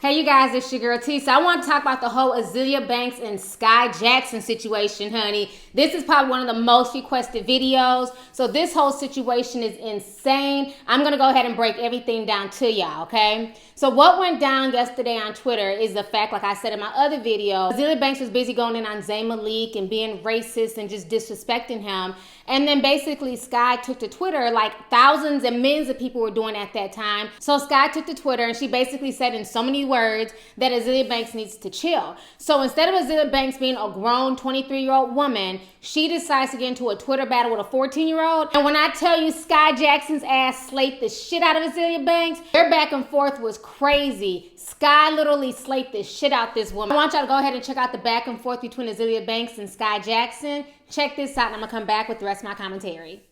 Hey you guys, it's your girl T. So I want to talk about the whole Azealia Banks and Skai Jackson situation, honey. This is probably one of the most requested videos. So this whole situation is insane. I'm going to go ahead and break everything down to y'all, okay? So what went down yesterday on Twitter is the fact, like I said in my other video, Azealia Banks was busy going in on Lovelyti and being racist and just disrespecting him. And then basically Skai took to Twitter, like thousands and millions of people were doing at that time. So Skai took to Twitter and she basically said in so many words that Azealia Banks needs to chill. So instead of Azealia Banks being a grown 23-year-old woman, she decides to get into a Twitter battle with a 14-year-old. And when I tell you Skai Jackson's ass slayed the shit out of Azealia Banks, their back and forth was crazy. Skai literally slayed the shit out this woman. I want y'all to go ahead and check out the back and forth between Azealia Banks and Skai Jackson. Check this out and I'm gonna come back with the rest of my commentary.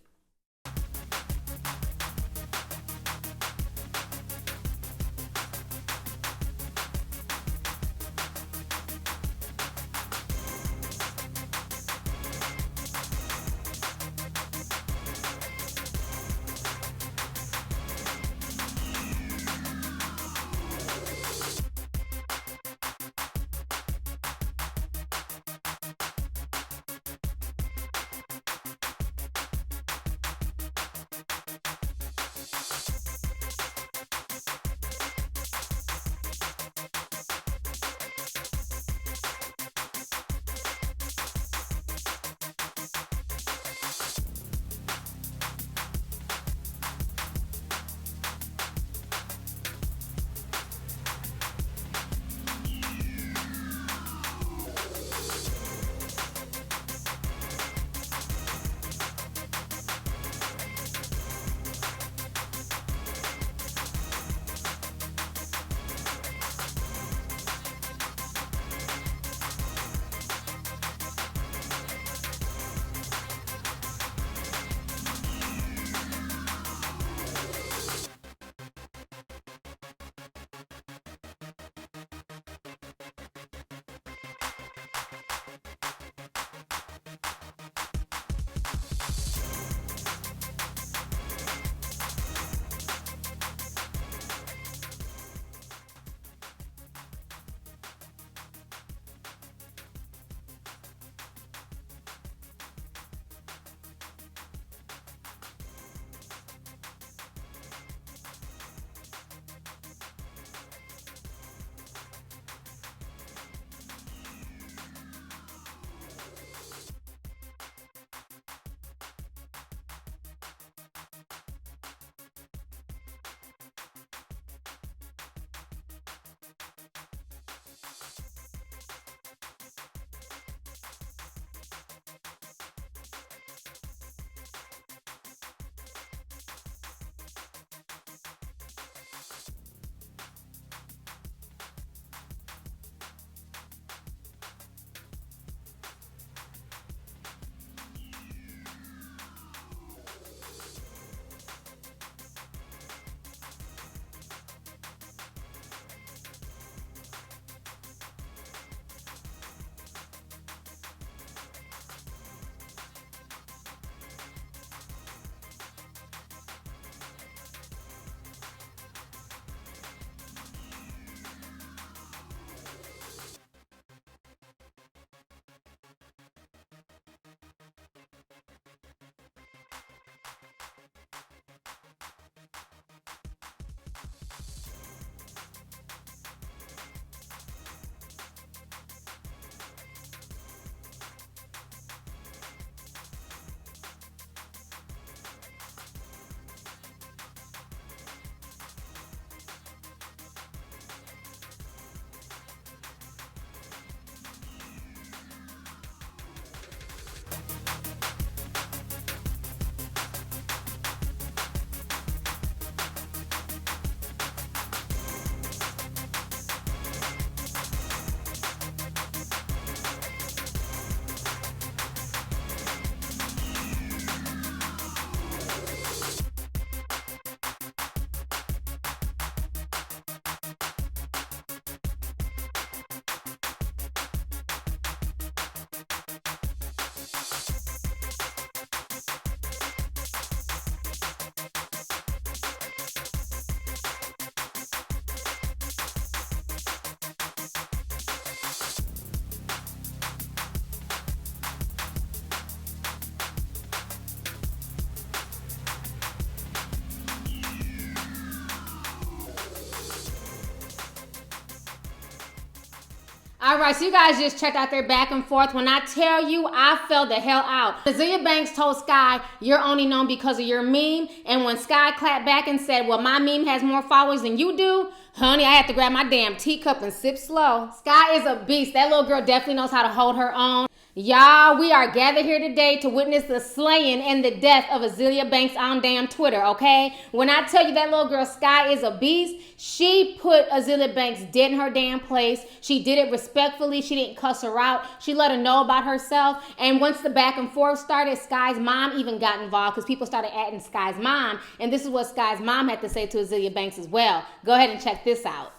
All right, so you guys just checked out their back and forth. When I tell you, I fell the hell out. Azealia Banks told Skai, "You're only known because of your meme." And when Skai clapped back and said, "Well, my meme has more followers than you do," honey, I had to grab my damn teacup and sip slow. Skai is a beast. That little girl definitely knows how to hold her own. Y'all, we are gathered here today to witness the slaying and the death of Azealia Banks on damn Twitter, okay? When I tell you that little girl Skai is a beast, she put Azealia Banks dead in her damn place. She did it respectfully. She didn't cuss her out. She let her know about herself. And once the back and forth started, Skai's mom even got involved because people started adding Skai's mom. And this is what Skai's mom had to say to Azealia Banks as well. Go ahead and check this out.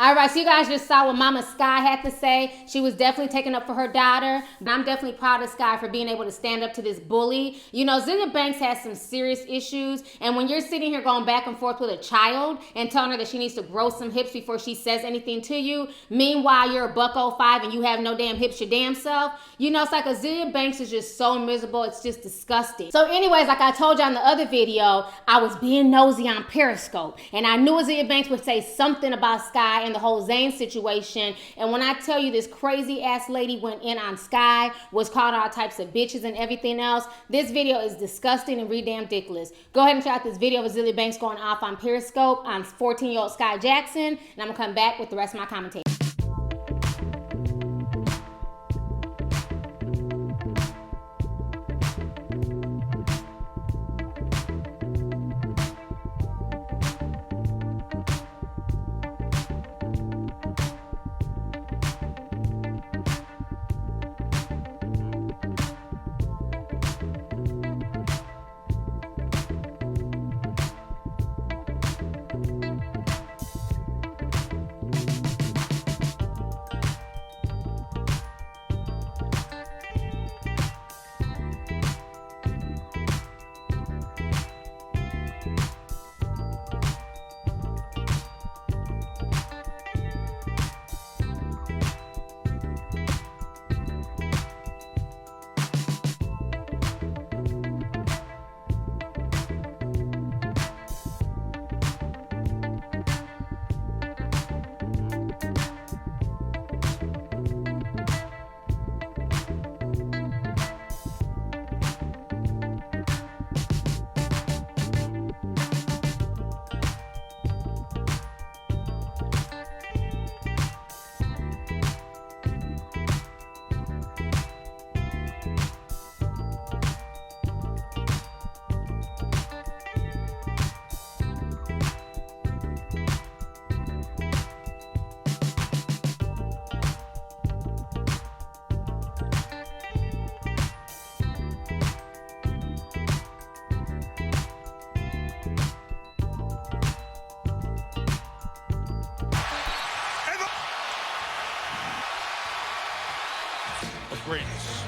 All right, so you guys just saw what Mama Skai had to say. She was definitely taking up for her daughter. But I'm definitely proud of Skai for being able to stand up to this bully. You know, Azealia Banks has some serious issues. And when you're sitting here going back and forth with a child and telling her that she needs to grow some hips before she says anything to you, meanwhile, you're a $105 and you have no damn hips your damn self, you know, it's like Azealia Banks is just so miserable. It's just disgusting. So anyways, like I told you in the other video, I was being nosy on Periscope. And I knew Azealia Banks would say something about Skai and the whole Zane situation. And when I tell you this crazy ass lady went in on Skai, was called all types of bitches and everything else, this video is disgusting and damn ridiculous. Go ahead and check out this video of Azealia Banks going off on Periscope on 14-year-old Skai Jackson, and I'm gonna come back with the rest of my commentary. Of greatness.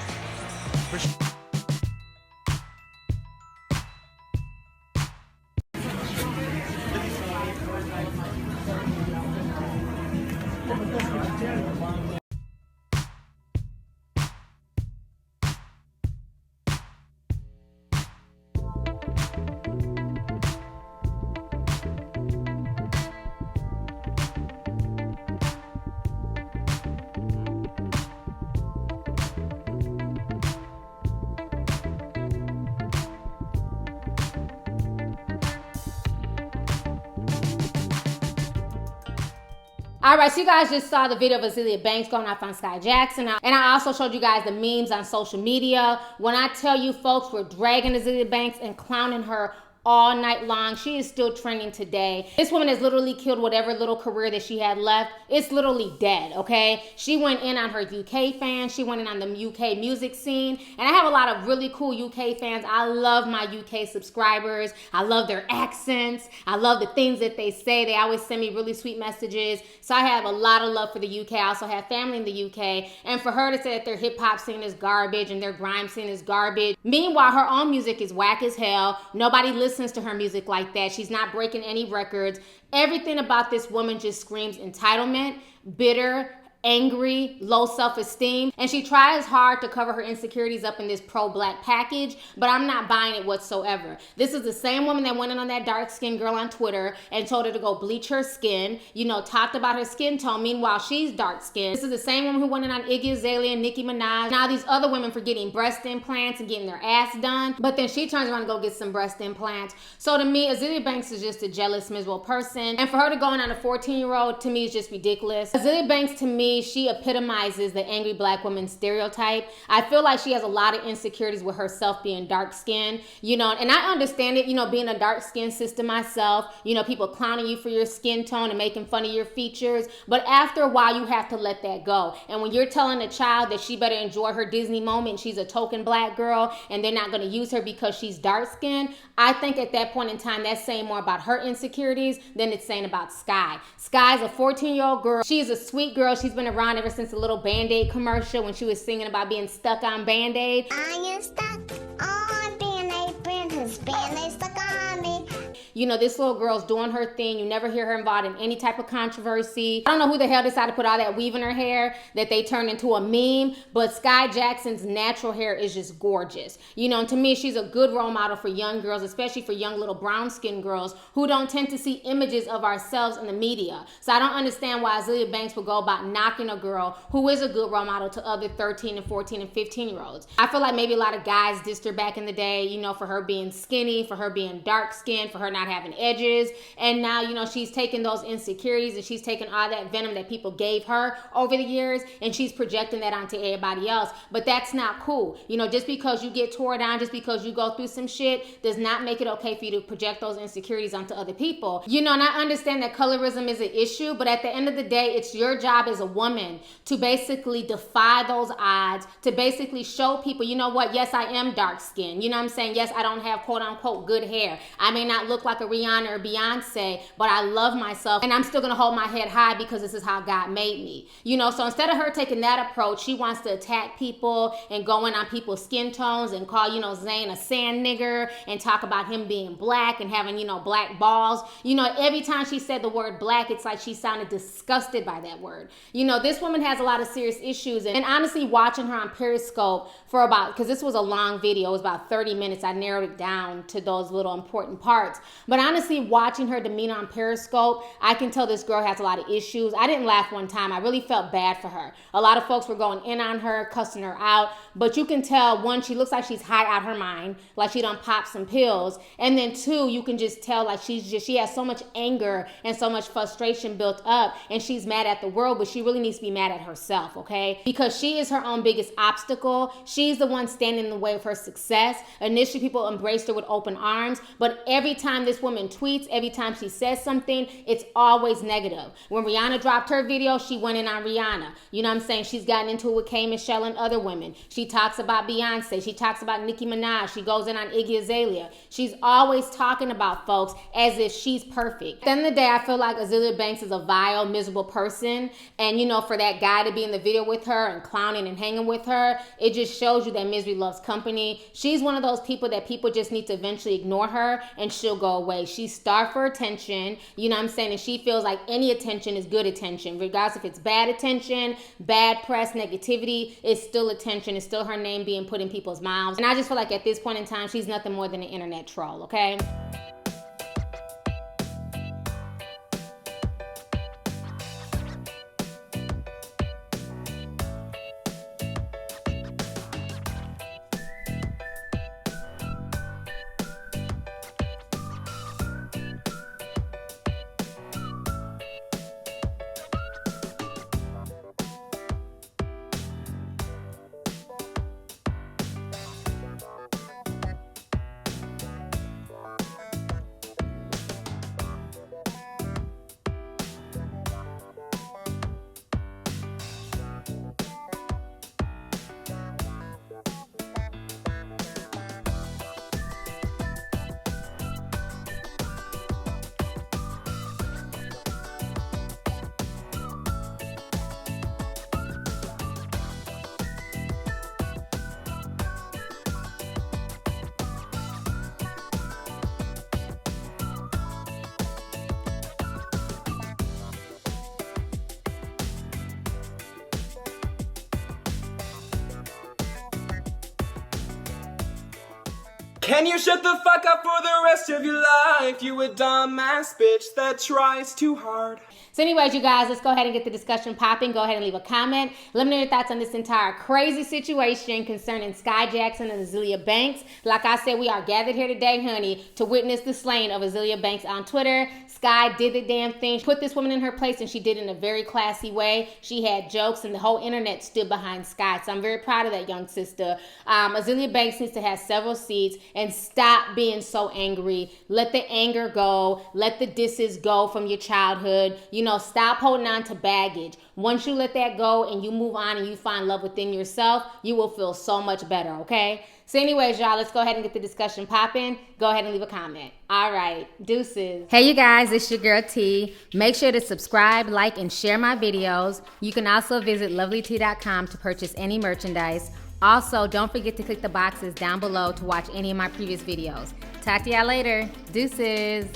All right, so you guys just saw the video of Azealia Banks going off on Skai Jackson. And I also showed you guys the memes on social media. When I tell you folks were dragging Azealia Banks and clowning her all night long. She is still trending today. This woman has literally killed whatever little career that she had left. It's literally dead, okay? She went in on her UK fans. She went in on the UK music scene. And I have a lot of really cool UK fans. I love my UK subscribers. I love their accents. I love the things that they say. They always send me really sweet messages. So I have a lot of love for the UK. I also have family in the UK. And for her to say that their hip hop scene is garbage and their grime scene is garbage. Meanwhile, her own music is whack as hell. Nobody listens listens to her music like that. She's not breaking any records. Everything about this woman just screams entitlement, bitter, angry, low self-esteem, and she tries hard to cover her insecurities up in this pro-black package, but I'm not buying it whatsoever. This is the same woman that went in on that dark-skinned girl on Twitter and told her to go bleach her skin, you know, talked about her skin tone. Meanwhile, she's dark-skinned. This is the same woman who went in on Iggy Azalea and Nicki Minaj. Now these other women for getting breast implants and getting their ass done, but then she turns around and go get some breast implants. So to me, Azealia Banks is just a jealous, miserable person, and for her to go in on a 14-year-old, to me, is just ridiculous. Azealia Banks, to me, she epitomizes the angry black woman stereotype. I feel like she has a lot of insecurities with herself being dark-skinned, you know, and I understand it, you know, being a dark-skinned sister myself, you know, people clowning you for your skin tone and making fun of your features, but after a while, you have to let that go. And when you're telling a child that she better enjoy her Disney moment, she's a token black girl, and they're not going to use her because she's dark-skinned, I think at that point in time, that's saying more about her insecurities than it's saying about Skai. Skai's a 14-year-old girl. She's a sweet girl. She's been around ever since the little Band-Aid commercial when she was singing about being stuck on Band-Aid. I am stuck on Band-Aid, Brandon's Band-Aid stuck on me. You know, this little girl's doing her thing. You never hear her involved in any type of controversy. I don't know who the hell decided to put all that weave in her hair that they turned into a meme, but Skai Jackson's natural hair is just gorgeous. You know, and to me, she's a good role model for young girls, especially for young little brown-skinned girls who don't tend to see images of ourselves in the media. So I don't understand why Azealia Banks would go about knocking a girl who is a good role model to other 13 and 14 and 15-year-olds. I feel like maybe a lot of guys dissed her back in the day, you know, for her being skinny, for her being dark-skinned, for her not having edges, and now, you know, she's taking those insecurities and she's taking all that venom that people gave her over the years and she's projecting that onto everybody else. But that's not cool. You know, just because you get tore down, just because you go through some shit, does not make it okay for you to project those insecurities onto other people. You know, and I understand that colorism is an issue, but at the end of the day, it's your job as a woman to basically defy those odds, to basically show people, you know what, yes, I am dark-skinned. You know what I'm saying? Yes, I don't have quote-unquote good hair. I may not look like a Rihanna or Beyonce, but I love myself and I'm still gonna hold my head high because this is how God made me. You know, so instead of her taking that approach, she wants to attack people and go in on people's skin tones and call, you know, Zayn a sand nigger and talk about him being black and having, you know, black balls. You know, every time she said the word black, it's like she sounded disgusted by that word. You know, this woman has a lot of serious issues, and honestly, watching her on Periscope for about, because this was a long video, it was about 30 minutes, I narrowed it down to those little important parts, but honestly, watching her demeanor on Periscope, I can tell this girl has a lot of issues. I didn't laugh one time. I really felt bad for her. A lot of folks were going in on her, cussing her out, but you can tell, one, she looks like she's high out her mind, like she done popped some pills, and then two, you can just tell like she has so much anger and so much frustration built up, and she's mad at the world, but she really needs to be mad at herself, okay? Because she is her own biggest obstacle. She's the one standing in the way of her success. Initially, people embraced her with open arms, but every time this woman tweets, every time she says something, it's always negative. When Rihanna dropped her video, she went in on Rihanna. You know what I'm saying? She's gotten into it with K. Michelle and other women. She talks about Beyonce. She talks about Nicki Minaj. She goes in on Iggy Azalea. She's always talking about folks as if she's perfect. At the end of the day, I feel like Azealia Banks is a vile, miserable person. And, you know, for that guy to be in the video with her and clowning and hanging with her, it just shows you that misery loves company. She's one of those people that people just need to eventually ignore her and she'll go away. She's starved for attention, you know what I'm saying? And she feels like any attention is good attention. Regardless if it's bad attention, bad press, negativity, it's still attention. It's still her name being put in people's mouths. And I just feel like at this point in time, she's nothing more than an internet troll, okay? Can you shut the fuck up for the rest of your life, you a dumbass bitch that tries too hard? So anyways, you guys, let's go ahead and get the discussion popping. Go ahead and leave a comment. Let me know your thoughts on this entire crazy situation concerning Skai Jackson and Azealia Banks. Like I said, we are gathered here today, honey, to witness the slaying of Azealia Banks on Twitter. Skai did the damn thing, put this woman in her place, and she did it in a very classy way. She had jokes, and the whole internet stood behind Skai. So I'm very proud of that young sister. Azealia Banks needs to have several seats and stop being so angry. Let the anger go. Let the disses go from your childhood. You know, stop holding on to baggage. Once you let that go and you move on and you find love within yourself, you will feel so much better, okay? So anyways, y'all, let's go ahead and get the discussion popping. Go ahead and leave a comment. All right, deuces. Hey, you guys, it's your girl T. Make sure to subscribe, like, and share my videos. You can also visit Lovelyti.com to purchase any merchandise. Also, don't forget to click the boxes down below to watch any of my previous videos. Talk to y'all later. Deuces.